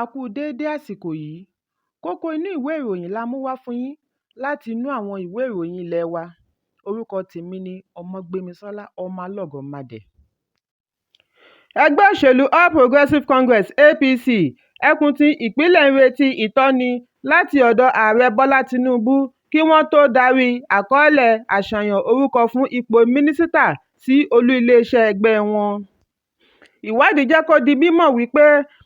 A kú déédé àsìkò yìí. Kókó inú ìwé ìròyìn la mú wá fún yín láti inú àwọn ìwé ìròyìn ilé wa. Orúkọ tèmi ni Ọmọgbémisọ́lá ọmọ Alọ́gọ̀madẹ̀. Ẹgbẹ́ òṣèlú All Progressives Congress APC ẹkùn ti ìpínlẹ̀ ń retí ìtọ́ni láti ọ̀dọ̀ Ààrẹ Bọ́lá Tinubu kí wọ́n tó darí àkọọ́lẹ̀ àṣàyàn orúkọ fún ipò mínísítà sí olú iléeṣẹ́ ẹgbẹ́ wọn. Ìwádìí jẹ́ kó di mímọ̀ wípé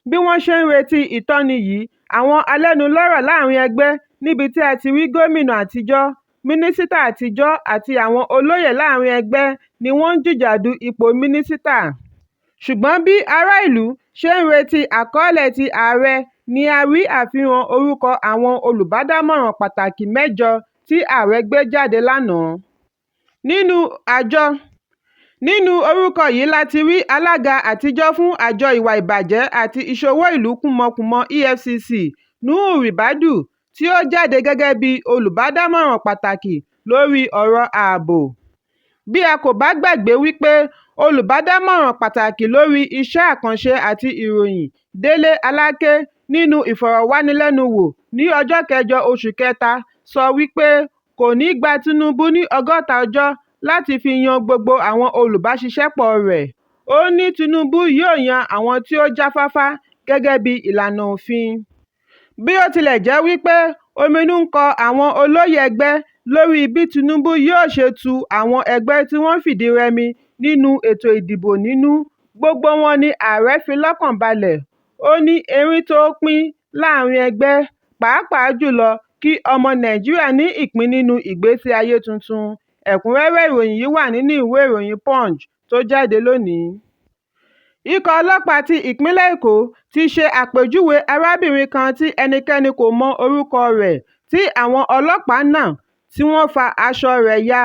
bí wọ́n ṣe ń retí ìtọ́ni yìí, àwọn alẹ́nulọ́rọ̀ láàrin ẹgbẹ́ níbi tí a ti rí gómìnà àtijọ́, mínísítà àtijọ́ àti àwọn olóyè láàrin ẹgbẹ́ ni wọ́n ń jìjàdù ipò mínísítà. Ṣùgbọ́n bí ará ìlú ṣe ń retí àkọọ́lẹ̀ ti ààrẹ ni a rí àfihàn orúkọ àwọn olùbádámọ̀ràn pàtàkì 8 tí ààrẹ gbé jáde lánàá. Nínú orúkọ yìí láti rí alága àtijọ́ fún àjọ ìwà ìbàjẹ́ àti ìṣòwò ìlú kúmọkùmọ EFCC Nuhu Ribadu tí ó jáde gẹ́gẹ́ bí olùbádámọ̀ràn pàtàkì lórí ọ̀rọ̀ ààbò. Bí a kò bá gbàgbé wípé olùbádámọ̀ràn pàtàkì lórí iṣẹ́ àkànṣe àti ìròyìn Délé Aláké nínú ìfọ̀rọ̀wánilẹ́nuwò ní ọjọ́ 8 oṣù kẹta sọ wípé kò ní gba Tinubu ní 60 ọjọ́ láti fi yan gbogbo àwọn olùbáṣiṣẹ́pọ̀ rẹ̀. Ó ní Tinubu yóò yan àwọn tí ó jáfáfá gẹ́gẹ́ bí ìlànà òfin. Bí ó tilẹ̀ jẹ́ wípé ominú ń kọ àwọn olóyè ẹgbẹ́ lórí bí Tinubu yóò ṣe tu àwọn ẹgbẹ́ tí wọ́n fìdí rẹmi nínú ètò ìdìbò nínú, gbogbo wọn ni ààrẹ fi lọ́kàn balẹ̀. Ó ní erin tó pín láàrin ẹgbẹ́, pàápàá jùlọ kí ọmọ Nàìjíríà ní ìpín nínú ìgbésí ayé tuntun. Ẹ̀kúnrẹ́rẹ́ ìròyìn yìí wà nínú ìwé ìròyìn Punch tó jáde lónìí. Ikọ̀ ọlọ́pàá ti ìpínlẹ̀ Èkó ti ṣe àpèjúwe arábìnrin kan tí ẹnikẹ́ni kò mọ orúkọ rẹ̀ tí àwọn ọlọ́pàá náà tí wọ́n fa aṣọ rẹ̀ ya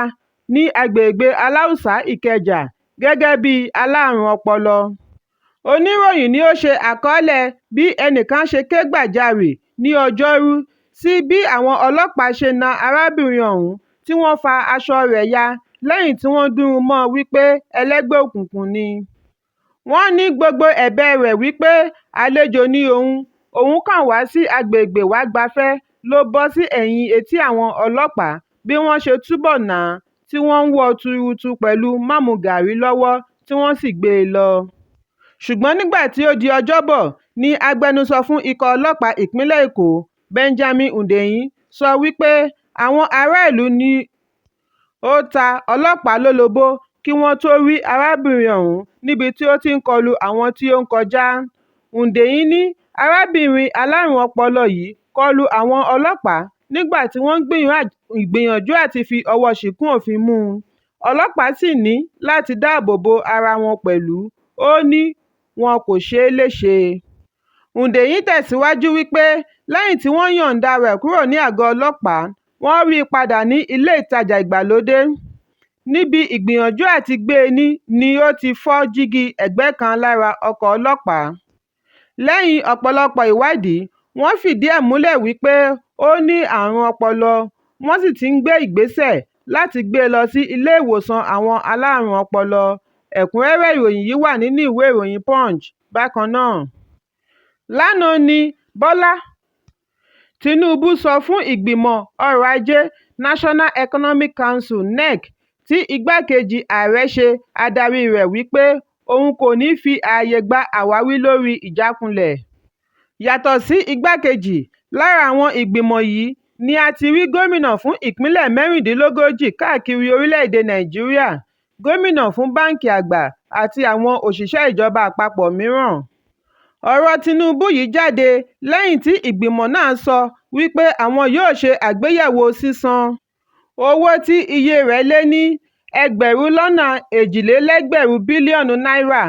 ní agbègbè Aláùsá Ìkẹjà gẹ́gẹ́ bí alárùn ọpọlọ. Oníròyìn ni ó ṣe àkọọ́lẹ̀ bí ẹnìkan ṣe ké gbàjarè ní Ọjọ́rú sí bí àwọn ọlọ́pàá ṣe na arábìnrin ọ̀hún tí wọ́n fa aṣọ rẹ̀ ya lẹ́yìn tí wọ́n dùn ún mọ́ wípé ẹlẹ́gbẹ́ òkùnkùn ni. Wọ́n ní gbogbo ẹ̀bẹ̀ rẹ̀ wípé àlejò ni òun kàn wá sí agbègbè wá gbafẹ́ ló bọ́ sí ẹ̀yìn etí àwọn ọlọ́pàá bí wọ́n ṣe túbọ̀ nà á tí wọ́n ń wọ́ tuurutu pẹ̀lú mámúgàrí lọ́wọ́ tí wọ́n sì gbé e lọ. Ṣùgbọ́n nígbà tí ó di Ọjọ́bọ̀ ni agbẹnusọ fún ikọ̀ ọlọ́pàá ìpínlẹ̀ Èkó Benjamin Hundeyin sọ wípé àwọn ará ìlú ni ó ta ọlọ́pàá lólobó kí wọ́n tó rí arábìnrin ọ̀hún níbi tí ó ti ń kọlu àwọn tí ó ń kọjá. Hundeyin ní arábìnrin alárùn ọpọlọ yìí kọlu àwọn ọlọ́pàá nígbà tí wọ́n gbìyànjú àti fi ọwọ́ ṣìkún òfin mú un. Ọlọ́pàá sì ní láti dáàbò bo ara wọn pẹ̀lú. Ó ní wọn kò ṣe é léṣe. Hundeyin tẹ̀síwájú wípé lẹ́yìn tí wọ́n yọ̀ǹda rẹ̀ kúrò ní àgọ́ ọlọ́pàá, wọ́n rí i padà ní ilé ìtajà ìgbàlódé. Níbi ìgbìyànjú àti gbé e ni ó ti fọ́ jígí ẹ̀gbẹ́ kan lára ọkọ̀ ọlọ́pàá. Lẹ́yìn ọ̀pọ̀lọpọ̀ ìwádìí, wọ́n fìdí ẹ̀ múlẹ̀ wípé ó ní àrùn ọpọlọ, wọ́n sì ti ń gbé ìgbésẹ̀ láti gbé e lọ sí ilé ìwòsàn àwọn alárùn ọpọlọ. Ẹ̀kúnrẹ́rẹ́ ìròyìn yìí wà nínú ìwé ìròyìn Punch bákan náà. Lánàá ni Bọ́lá Tinubu sọ fún ìgbìmọ̀ ọrọ̀ ajé National Economic Council (NEC) tí igbákejì ààrẹ ṣe adarí rẹ̀ wípé òun kò ní fi ààyè gba àwáwí lórí ìjákulẹ̀. Yàtọ̀ sí igbákejì, lára àwọn ìgbìmọ̀ yìí ni a ti rí gómìnà fún ìpínlẹ̀ 36 káàkiri orílẹ̀-èdè Nàìjíríà, gómìnà fún báǹkì àgbà àti àwọn òṣìṣẹ́ ìjọba àpapọ̀ mìíràn. Ọ̀rọ̀ Tinubu yìí jáde lẹ́yìn tí ìgbìmọ̀ náà sọ wípé àwọn yóò ṣe àgbéyẹ̀wò sísan owó tí iye rẹ̀ lé ní ẹgbẹ̀rún bílíọ̀nù náírà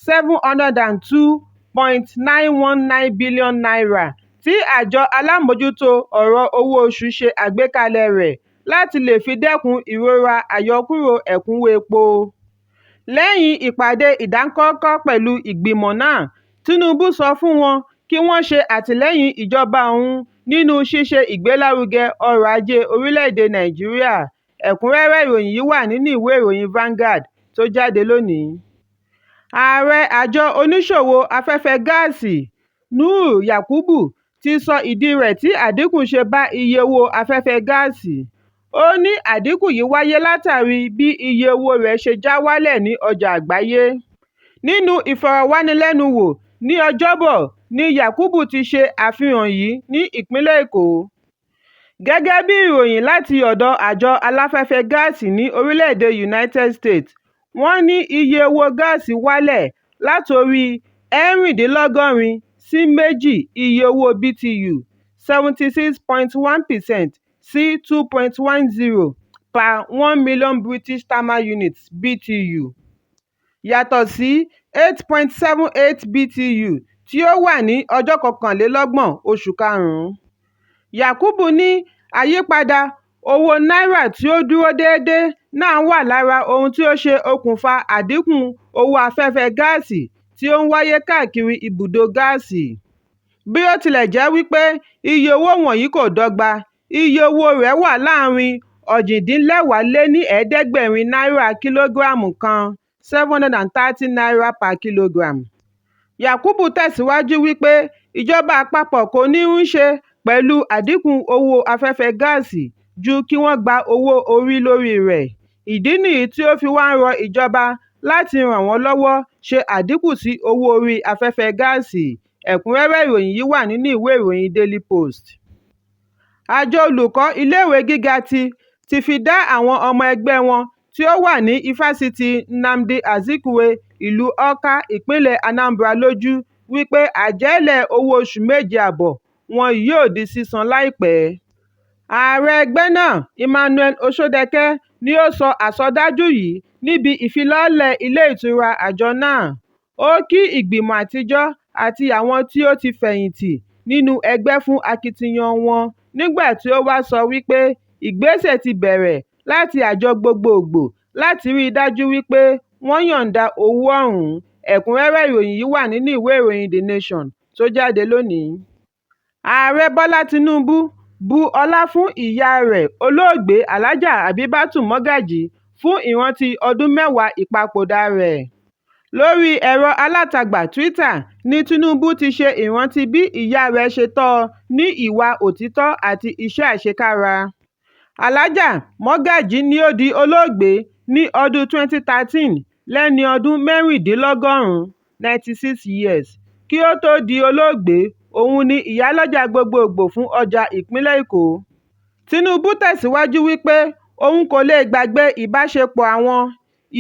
(702.919 billion naira) tí àjọ alámòjútó ọ̀rọ̀ owó oṣù ṣe àgbékalẹ̀ rẹ̀ láti lè fi dẹ́kun ìrora àyọkúrò ẹ̀kúnwó epo. Lẹ́yìn ìpàdé ìdákọ́ńkọ́ pẹ̀lú ìgbìmọ̀ náà, Tinubu sọ fún wọn kí wọ́n ṣe àtìlẹ́yìn ìjọba òun nínú ṣíṣe ìgbélárugẹ ọrọ̀ ajé orílẹ̀-èdè Nàìjíríà. Ẹ̀kúnrẹ́rẹ́ ìròyìn yìí wà nínú ìwé ìròyìn Vanguard tó jáde lónìí. Ààrẹ àjọ oníṣòwò afẹ́fẹ́ gáàsì Nuhu Yakubu ti sọ ìdí rẹ̀ tí àdínkù ṣe bá iye owó afẹ́fẹ́ gáàsì. Ó ní àdínkù yìí wáyé látàrí bí iye owó rẹ̀ ṣe já wálẹ̀ ní ọjà àgbáyé. Nínú ìfọ̀rọ̀wánilẹ́nuwò ní Ọjọ́bọ̀ ni Yakubu ti ṣe àfihàn yìí ní ìpínlẹ̀ Èkó. Gẹ́gẹ́ bí ìròyìn láti ọ̀dọ̀ àjọ aláfẹ́fẹ́ gáàsì ní orílẹ̀-èdè United States, wọ́n ní iye owó gáàsì wálẹ̀ látorí 86 sí 2 iye owó BTU, 76.1% sí 2.10 per 1 million British thermal units BTU, yàtọ̀ sí 8.78 BTU tí ó wà ní ọjọ́ 21 oṣù karùn-ún. Yakubu ní àyípadà owó náírà tí ó dúró déédéé náà wà lára ohun tí ó ṣe okùnfà àdínkù owó afẹ́fẹ́ gáàsì tí ó ń wáyé káàkiri ibùdó gáàsì. Bí ó tilẹ̀ jẹ́ wípé iye owó wọ̀nyí kò dọ́gba, iye owó rẹ̀ wà láàárín $8,200 náírà kìlógíráàmù kan, $730 per kilogram. Yakubu tẹ̀síwájú wípé ìjọba àpapọ̀ kò ní ń ṣe pẹ̀lú àdínkù owó afẹ́fẹ́ gáàsì ju kí wọ́n gba owó orí lórí rẹ̀. Ìdí nìyí tí ó fi wá ń rọ ìjọba láti ràn wọ́n lọ́wọ́ ṣe àdínkù sí owó orí afẹ́fẹ́ gáàsì. Ẹ̀kúnrẹ́rẹ́ ìròyìn yìí wà nínú ìwé ìròyìn Daily Post. Àjọ olùkọ́ iléèwé gíga ti fi dá àwọn ọmọ ẹgbẹ́ wọn tí ó wà ní Ifásitì Nnamdi Azikiwe ìlú Awka ìpínlẹ̀ Anambra lójú wípé àjẹ́lẹ̀ owó oṣù 7 wọn yóò di sísan láìpẹ́. Ààrẹ ẹgbẹ́ náà, Emmanuel Osodeke, ni ó sọ àsọdájú yìí níbi ìfilọ́lẹ̀ ilé ìtura àjọ náà. Ó kí ìgbìmọ̀ àtijọ́ àti àwọn tí ó ti fẹ̀yìntì nínú ẹgbẹ́ fún akitiyan wọn nígbà tí ó wá sọ wípé ìgbésẹ̀ ti bẹ̀rẹ̀ láti àjọ gbogbogbò láti rí i dájú wípé wọ́n yọ̀ǹda owó ọ̀hún. Ẹ̀kúnrẹ́rẹ́ ìròyìn yìí wà nínú ìwé ìròyìn The Nation tó jáde lónìí. Ààrẹ Bọ́lá Tinubu bu ọlá fún ìyá rẹ̀ olóògbé Alhaja Habibatu Mogaji fún ìrántí ọdún 10 ìpapòdà rẹ̀. Lórí ẹ̀rọ alátagbà Twitter ni Tinubu ti ṣe ìrántí bí ìyá rẹ̀ ṣe tọ́ ọ ní ìwà òtítọ́ àti iṣẹ́ àṣekára. Alhaja Mogaji ni ó di olóògbé ní ọdún 2013 lẹ́ni ọdún 96 96 years. Kí ó tó di olóògbé, òun ni ìyálọ́jà gbogbogbò fún ọjà ìpínlẹ̀ Èkó. Tinubu tẹ̀síwájú wípé òun kò lè gbàgbé ìbáṣepọ̀ àwọn,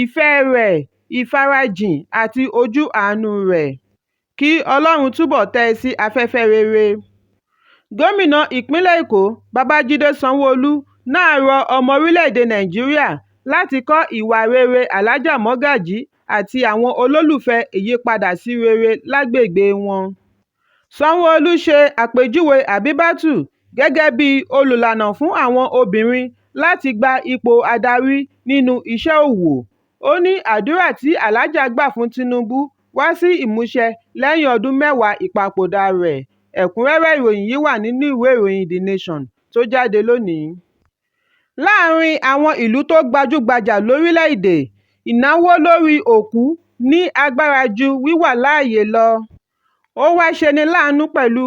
ìfẹ́ rẹ̀, ìfarajìn àti ojú àánú rẹ̀. Kí Ọlọ́run túbọ̀ tẹ́ ẹ sí afẹ́fẹ́ rere. Gómìnà ìpínlẹ̀ Èkó Babájídé Sanwó-Olú náà rọ ọmọ orílẹ̀-èdè Nàìjíríà láti kọ́ ìwà rere Alhaja Mogaji àti àwọn olólùfẹ́ ìyípadà sí rere lágbègbè wọn. Sanwó-Olú ṣe àpèjúwe Habibatu gẹ́gẹ́ bí olùlànà fún àwọn obìnrin láti gba ipò adarí nínú iṣẹ́ òwò. Ó ní àdúrà tí Alhaja gbà fún Tinubu wá sí ìmúṣẹ lẹ́yìn ọdún 10 ìpapòdà rẹ̀. Ẹ̀kúnrẹ́rẹ́ ìròyìn yìí wà nínú ìwé ìròyìn The Nation tó jáde lónìí. Láàárín àwọn ìlú tó gbajúgbajà lórílẹ̀-èdè, ìnáwó lórí òkú ní agbára ju wíwà láàyè lọ. Ó wá ṣeni láàánú pẹ̀lú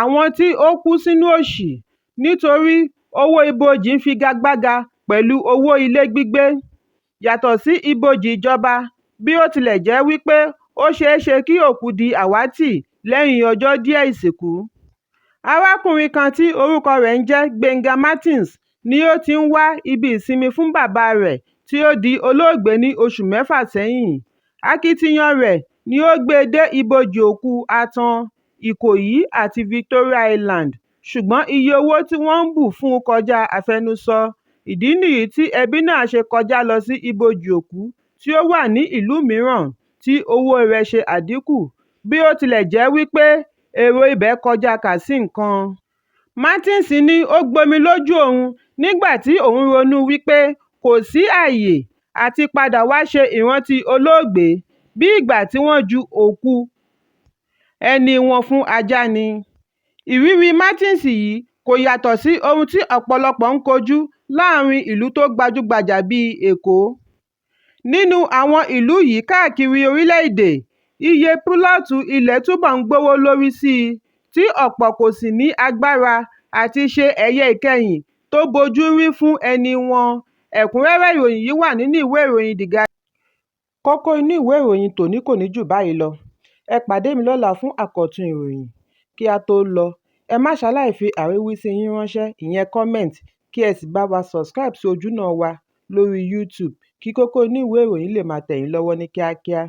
àwọn tí ó kú sínú òṣì nítorí owó ibojì ń figagbága pẹ̀lú owó ilé gbígbé. Yàtọ̀ sí ibojì ìjọba, bí ó tilẹ̀ jẹ́ wípé ó ṣeé ṣe kí òkú di àwátì lẹ́yìn ọjọ́ díẹ̀ ìsìnkú. Arákùnrin kan tí orúkọ rẹ̀ ń jẹ́ Gbenga Martins ni ó ti ń wá ibi ìsinmi fún bàbá rẹ̀ tí ó di olóògbé ní oṣù 6 sẹ́yìn. Akitiyan rẹ̀ ni ó gbé e dé ibojì òkú Atan, Ìkòyí àti Victoria Island, ṣùgbọ́n iye owó tí wọ́n ń bù fún un kọjá àfẹnusọ. Ìdí nìyí tí ẹbí náà ṣe kọjá lọ sí ibojì òkú tí ó wà ní ìlú mìíràn tí owó rẹ̀ ṣe àdínkù, bí ó tilẹ̀ jẹ́ wípé èrò ibẹ̀ kọjá kà sí nǹkan. Martins ní ó gbomi lójú òun nígbà tí òun ronú wípé kò sí àyè àti padà wá ṣe ìrántí olóògbé bí ìgbà tí wọ́n ju òkú ẹni wọn fún ajá ni. Ìrírí Martins yìí kò yàtọ̀ sí ohun tí ọ̀pọ̀lọpọ̀ ń kojú láàárín ìlú tó gbajúgbajà bíi Èkó. Nínú àwọn ìlú yìí káàkiri orílẹ̀-èdè, iye púlọ̀tù ilẹ̀ túbọ̀ ń gbówó lórí sí i, tí ọ̀pọ̀ kò sì ní agbára àti ṣe ẹ̀yẹ ìkẹyìn tó bójú rí fún ẹni wọn. Ẹ̀kúnrẹ́rẹ́ ìròyìn yìí wà nínú ìwé ìròyìn The Guardian. Kókó inú ìwé ìròyìn tòní kò ní jù báyìí lọ. Ẹ pàdé mi lọ́la fún àkọ́tun ìròyìn. Kí a tó lọ, ẹ má ṣaláì fi àríwísí yín ránṣẹ́, ìyẹn comment, kí ẹ sì bá wa subscribe sí ojúnà wa lórí YouTube kí Kókó Inú Ìwé Ìròyìn lè máa tẹ̀ yín lọ́wọ́ ní kíákíá.